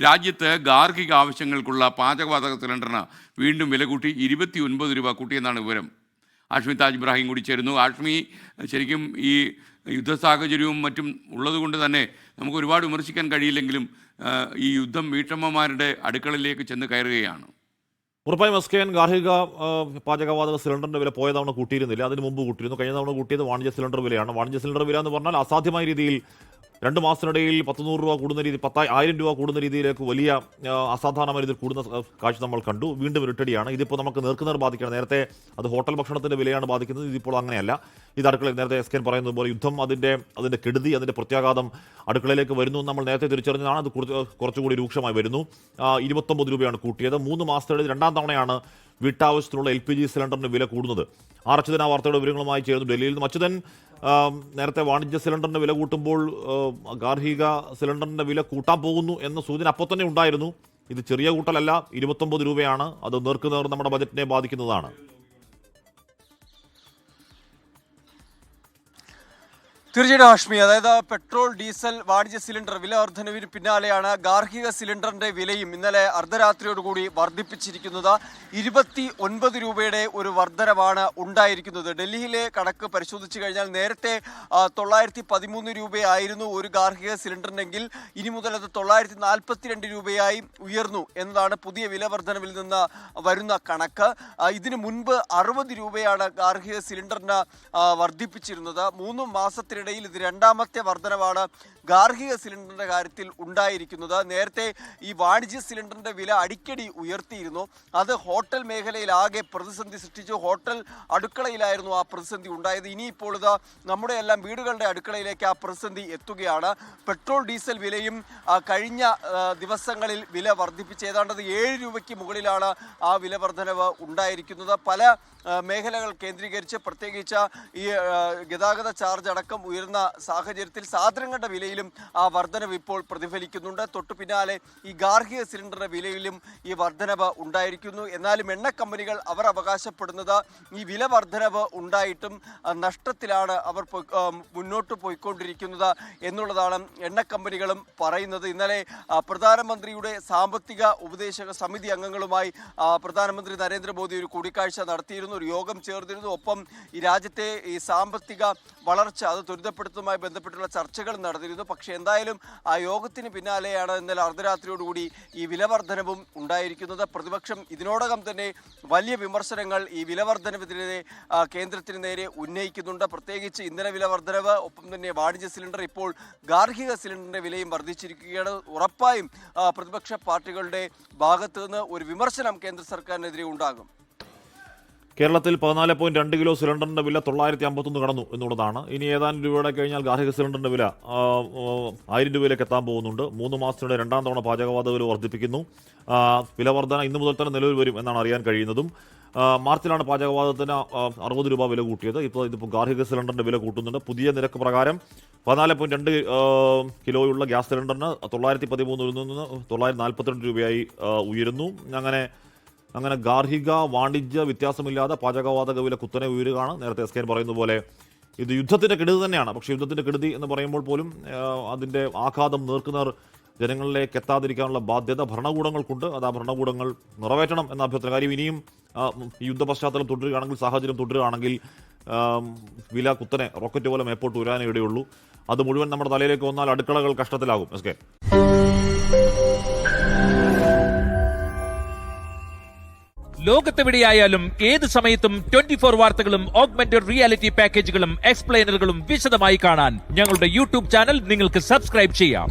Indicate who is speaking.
Speaker 1: രാജ്യത്ത് ഗാർഹിക ആവശ്യങ്ങൾക്കുള്ള പാചകവാതക സിലിണ്ടറിന് വീണ്ടും വില കൂട്ടി 29 രൂപ കൂട്ടിയെന്നാണ് വിവരം. ആഷ്മി താജ് ഇബ്രാഹിം കൂടി ചേരുന്നു. ആഷ്മി, ശരിക്കും ഈ യുദ്ധ സാഹചര്യവും മറ്റും ഉള്ളതുകൊണ്ട് തന്നെ നമുക്ക് ഒരുപാട് വിമർശിക്കാൻ കഴിയില്ലെങ്കിലും ഈ യുദ്ധം വീട്ടമ്മമാരുടെ അടുക്കളയിലേക്ക് ചെന്ന് കയറുകയാണ്.
Speaker 2: ഉറപ്പായും എസ്കെൻ, ഗാർഹിക പാചകവാതക സിലിണ്ടറിന്റെ വില പോയ തവണ കൂട്ടിയിരുന്നില്ല, അതിന് മുമ്പ് കൂട്ടിയിരുന്നു. കഴിഞ്ഞ തവണ കൂട്ടിയത് വാണിജ്യ സിലിണ്ടർ വിലയാണ്. വാണിജ്യ സിലിണ്ടർ വില എന്ന് പറഞ്ഞാൽ അസാധ്യമായ രീതിയിൽ 2 മാസത്തിനിടയിൽ 100 രൂപ കൂടുന്ന രീതി, 10,000 രൂപ കൂടുന്ന രീതിയിലേക്ക് വലിയ അസാധാരണമായ രീതിയിൽ കൂടുന്ന കാഴ്ച നമ്മൾ കണ്ടു. വീണ്ടും ഇരട്ടടിയാണ്. ഇതിപ്പോൾ നമുക്ക് നേർക്കുനേർ ബാധിക്കണം. നേരത്തെ അത് ഹോട്ടൽ ഭക്ഷണത്തിന്റെ വിലയാണ് ബാധിക്കുന്നത്, ഇതിപ്പോൾ അങ്ങനെയല്ല. ഇത് അടുക്കളയിൽ നേരത്തെ എസ്കെൻ പറയുന്നത് പോലെ യുദ്ധം, അതിന്റെ കെടുതി, അതിന്റെ പ്രത്യാഘാതം അടുക്കളയിലേക്ക് വരുന്നു എന്ന് നമ്മൾ നേരത്തെ തിരിച്ചറിഞ്ഞതാണ്. അത് കുറച്ചുകൂടി രൂക്ഷമായി വരുന്നു. 29 രൂപയാണ് കൂട്ടിയത്. 3 മാസത്തിനിടയിൽ 2ാം തവണയാണ് വീട്ടാവശ്യത്തിനുള്ള LPG സിലിണ്ടറിന് വില കൂടുന്നത്. അച്യുതൻ ആ വാർത്തയുടെ വിവരങ്ങളുമായി ചേർന്നു ഡൽഹിയിൽ നിന്ന്. അച്യുതൻ, നേരത്തെ വാണിജ്യ സിലിണ്ടറിന്റെ വില കൂട്ടുമ്പോൾ ഗാർഹിക സിലിണ്ടറിന്റെ വില കൂട്ടാൻ പോകുന്നു എന്ന സൂചന അപ്പോൾ തന്നെ ഉണ്ടായിരുന്നു. ഇത് ചെറിയ കൂട്ടലല്ല, 29 രൂപയാണ്. അത് നേർക്കുനേർ നമ്മുടെ ബജറ്റിനെ ബാധിക്കുന്നതാണ്.
Speaker 3: തീർച്ചയായിട്ടും ആഷ്മി, അതായത് പെട്രോൾ, ഡീസൽ, വാണിജ്യ സിലിണ്ടർ വില വർധനവിന് പിന്നാലെയാണ് ഗാർഹിക സിലിണ്ടറിന്റെ വിലയും ഇന്നലെ അർദ്ധരാത്രിയോടുകൂടി വർദ്ധിപ്പിച്ചിരിക്കുന്നത്. 29 രൂപയുടെ ഒരു വർധനവാണ് ഉണ്ടായിരിക്കുന്നത്. ഡൽഹിയിലെ കണക്ക് പരിശോധിച്ചു കഴിഞ്ഞാൽ നേരത്തെ 913 രൂപയായിരുന്നു ഒരു ഗാർഹിക സിലിണ്ടറിനെങ്കിൽ ഇനി മുതൽ അത് 942 രൂപയായി ഉയർന്നു എന്നതാണ് പുതിയ വില വർധനവിൽ നിന്ന് വരുന്ന കണക്ക്. ഇതിനു മുൻപ് 60 രൂപയാണ് ഗാർഹിക സിലിണ്ടറിന് വർദ്ധിപ്പിച്ചിരുന്നത്. 3 മാസത്തിനിടെ ഇത് 2ാമത്തെ വർധനവാണ് ഗാർഹിക സിലിണ്ടറിന്റെ കാര്യത്തിൽ ഉണ്ടായിരിക്കുന്നത്. നേരത്തെ ഈ വാണിജ്യ സിലിണ്ടറിന്റെ വില അടിക്കടി ഉയർത്തിയിരുന്നു. അത് ഹോട്ടൽ മേഖലയിൽ ആകെ പ്രതിസന്ധി സൃഷ്ടിച്ചു. ഹോട്ടൽ അടുക്കളയിലായിരുന്നു ആ പ്രതിസന്ധി ഉണ്ടായത്. ഇനിയിപ്പോൾ ഇത് നമ്മുടെ എല്ലാം വീടുകളുടെ അടുക്കളയിലേക്ക് ആ പ്രതിസന്ധി എത്തുകയാണ്. പെട്രോൾ, ഡീസൽ വിലയും കഴിഞ്ഞ ദിവസങ്ങളിൽ വില വർദ്ധിപ്പിച്ച് ഏതാണ്ടത് 7 രൂപയ്ക്ക് മുകളിലാണ് ആ വില വർധനവ് ഉണ്ടായിരിക്കുന്നത്. പല മേഖലകൾ കേന്ദ്രീകരിച്ച്, പ്രത്യേകിച്ച് ഈ ഗതാഗത ചാർജ് അടക്കം ഉയർന്ന സാഹചര്യത്തിൽ സാധനങ്ങളുടെ വിലയിലും ആ വർധനവ് ഇപ്പോൾ പ്രതിഫലിക്കുന്നുണ്ട്. തൊട്ടു പിന്നാലെ ഈ ഗാർഹിക സിലിണ്ടറിന്റെ വിലയിലും ഈ വർധനവ് ഉണ്ടായിരിക്കുന്നു. എന്നാലും എണ്ണ കമ്പനികൾ അവർ അവകാശപ്പെടുന്നത് ഈ വില വർധനവ് ഉണ്ടായിട്ടും നഷ്ടത്തിലാണ് അവർ മുന്നോട്ട് പോയിക്കൊണ്ടിരിക്കുന്നത് എന്നുള്ളതാണ് എണ്ണ കമ്പനികളും പറയുന്നത്. ഇന്നലെ പ്രധാനമന്ത്രിയുടെ സാമ്പത്തിക ഉപദേശക സമിതി അംഗങ്ങളുമായി പ്രധാനമന്ത്രി നരേന്ദ്രമോദി ഒരു കൂടിക്കാഴ്ച നടത്തിയിരുന്നു, ഒരു യോഗം ചേർന്നിരുന്നു. ഒപ്പം ഈ രാജ്യത്തെ ഈ സാമ്പത്തിക വളർച്ച അത് ത്വരിതപ്പെടുത്തുന്നതുമായി ബന്ധപ്പെട്ടുള്ള ചർച്ചകൾ നടന്നിരുന്നു. പക്ഷേ എന്തായാലും ആ യോഗത്തിന് പിന്നാലെയാണ് ഇന്നലെ അർദ്ധരാത്രിയോടുകൂടി ഈ വിലവർധനവും ഉണ്ടായിരിക്കുന്നത്. പ്രതിപക്ഷം ഇതിനോടകം തന്നെ വലിയ വിമർശനങ്ങൾ ഈ വിലവർധനവിനെതിരെ കേന്ദ്രത്തിന് നേരെ ഉന്നയിക്കുന്നുണ്ട്. പ്രത്യേകിച്ച് ഇന്ധന വിലവർധനവ്, ഒപ്പം തന്നെ വാണിജ്യ സിലിണ്ടർ, ഇപ്പോൾ ഗാർഹിക സിലിണ്ടറിന്റെ വിലയും വർദ്ധിച്ചിരിക്കുകയാണ്. ഉറപ്പായും പ്രതിപക്ഷ പാർട്ടികളുടെ ഭാഗത്തു നിന്ന് ഒരു വിമർശനം കേന്ദ്ര സർക്കാരിനെതിരെ ഉണ്ടാകും.
Speaker 2: കേരളത്തിൽ 14.2 കിലോ സിലിണ്ടറിന്റെ വില 951 കടന്നു എന്നുള്ളതാണ്. ഇനി ഏതാനും രൂപയുടെ കഴിഞ്ഞാൽ ഗാർഹിക സിലിണ്ടറിന്റെ വില 1000 രൂപയിലേക്ക് എത്താൻ പോകുന്നുണ്ട്. 3 മാസത്തിനിടെ 2ാം തവണ പാചകവാതക വില വർദ്ധിപ്പിക്കുന്നു. വില വർധന ഇന്നു മുതൽ തന്നെ നിലവിൽ വരും എന്നാണ് അറിയാൻ കഴിയുന്നതും. മാർച്ചിലാണ് പാചകവാതകത്തിന് 60 രൂപ വില കൂട്ടിയത്. ഇതിപ്പോൾ ഗാർഹിക സിലിണ്ടറിന്റെ വില കൂട്ടുന്നുണ്ട്. പുതിയ നിരക്ക് പ്രകാരം 14.2 കിലോയുള്ള ഗ്യാസ് സിലിണ്ടറിന് 913 നിന്ന് 942 രൂപയായി ഉയരുന്നു. അങ്ങനെ ഗാർഹിക, വാണിജ്യ വ്യത്യാസമില്ലാതെ പാചകവാതക വില കുത്തനെ ഉയരുകയാണ്. നേരത്തെ എസ്കെൻ പറയുന്ന പോലെ ഇത് യുദ്ധത്തിന്റെ കെടുതി തന്നെയാണ്. പക്ഷേ യുദ്ധത്തിന്റെ കെടുതി എന്ന് പറയുമ്പോൾ പോലും അതിന്റെ ആഘാതം നേർക്കുനേർ ജനങ്ങളിലേക്ക് എത്താതിരിക്കാനുള്ള ബാധ്യത ഭരണകൂടങ്ങൾക്കുണ്ട്. അത് ആ ഭരണകൂടങ്ങൾ നിറവേറ്റണം എന്ന അഭ്യർത്ഥന. കാര്യം ഇനിയും യുദ്ധ പശ്ചാത്തലം തുടരുകയാണെങ്കിൽ, സാഹചര്യം തുടരുകയാണെങ്കിൽ വില കുത്തനെ റോക്കറ്റ് പോലെ മേപ്പോട്ട് ഉയരാനേ ഇടയുള്ളൂ. അത് മുഴുവൻ നമ്മുടെ തലയിലേക്ക് വന്നാൽ അടുക്കളകൾ കഷ്ടത്തിലാകും. എസ്കെൻ,
Speaker 4: ലോകത്തെവിടെയായാലും ഏത് സമയത്തും 24 വാർത്തകളും ഓഗ്മെന്റഡ് റിയാലിറ്റി പാക്കേജുകളും എക്സ്പ്ലെയിനറുകളും വിശദമായി കാണാൻ ഞങ്ങളുടെ യൂട്യൂബ് ചാനൽ നിങ്ങൾക്ക് സബ്സ്ക്രൈബ് ചെയ്യാം.